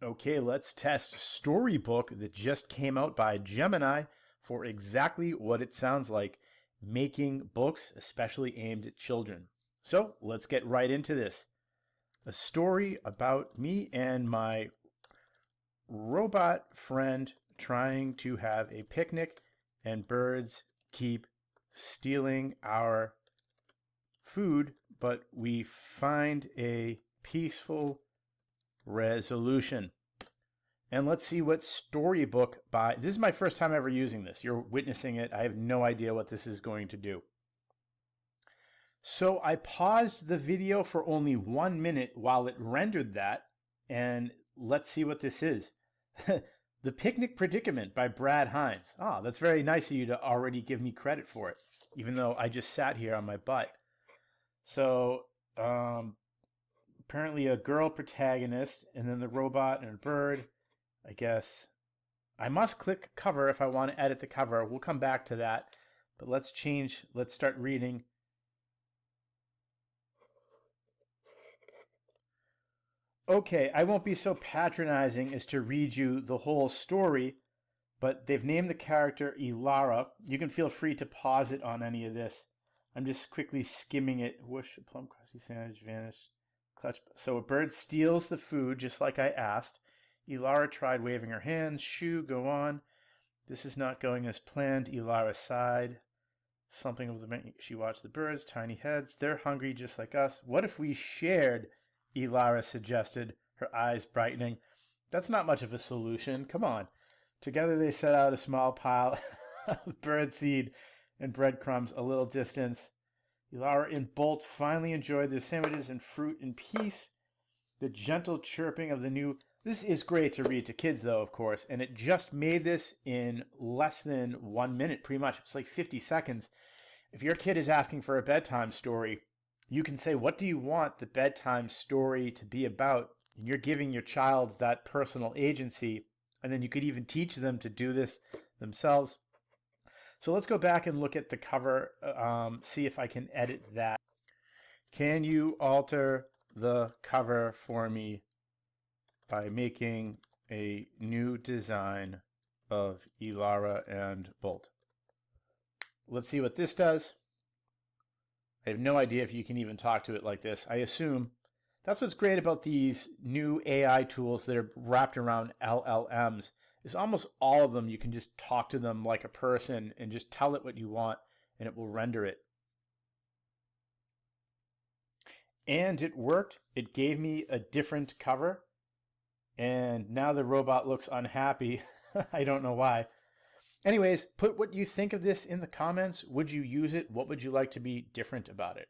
Okay, let's test Storybook that just came out by Gemini for exactly what it sounds like, making books especially aimed at children. So let's get right into this. A story about me and my robot friend trying to have a picnic, and birds keep stealing our food, but we find a peaceful resolution. And let's see what Storybook by... This is my first time ever using this. You're witnessing it. I have no idea what this is going to do. So I paused the video for only 1 minute while it rendered that, and let's see what this is. The Picnic Predicament by Brad Hines. Oh, that's very nice of you to already give me credit for it, even though I just sat here on my butt. So, apparently a girl protagonist, and then the robot and a bird, I guess. I must click cover if I want to edit the cover. We'll come back to that. But let's start reading. Okay, I won't be so patronizing as to read you the whole story, but they've named the character Ilara. You can feel free to pause it on any of this. I'm just quickly skimming it. Whoosh, a plum crusty sandwich, vanish. Clutch. So a bird steals the food, just like I asked. Ilara tried waving her hands. Shoo, go on. This is not going as planned. Ilara sighed. Something of the... She watched the birds, tiny heads. They're hungry just like us. What if we shared? Ilara suggested, her eyes brightening. That's not much of a solution. Come on. Together they set out a small pile of birdseed and breadcrumbs a little distance. Ilara and Bolt finally enjoyed their sandwiches and fruit in peace. The gentle chirping of the new... This is great to read to kids, though, of course, and it just made this in less than 1 minute, pretty much. It's like 50 seconds. If your kid is asking for a bedtime story, you can say, what do you want the bedtime story to be about? And you're giving your child that personal agency, and then you could even teach them to do this themselves. So let's go back and look at the cover, see if I can edit that. Can you alter the cover for me by making a new design of Ilara and Bolt? Let's see what this does. I have no idea if you can even talk to it like this. I assume that's what's great about these new AI tools that are wrapped around LLMs, is almost all of them you can just talk to them like a person and just tell it what you want and it will render it. And it worked. It gave me a different cover. And now the robot looks unhappy. I don't know why. Anyways, put what you think of this in the comments. Would you use it? What would you like to be different about it?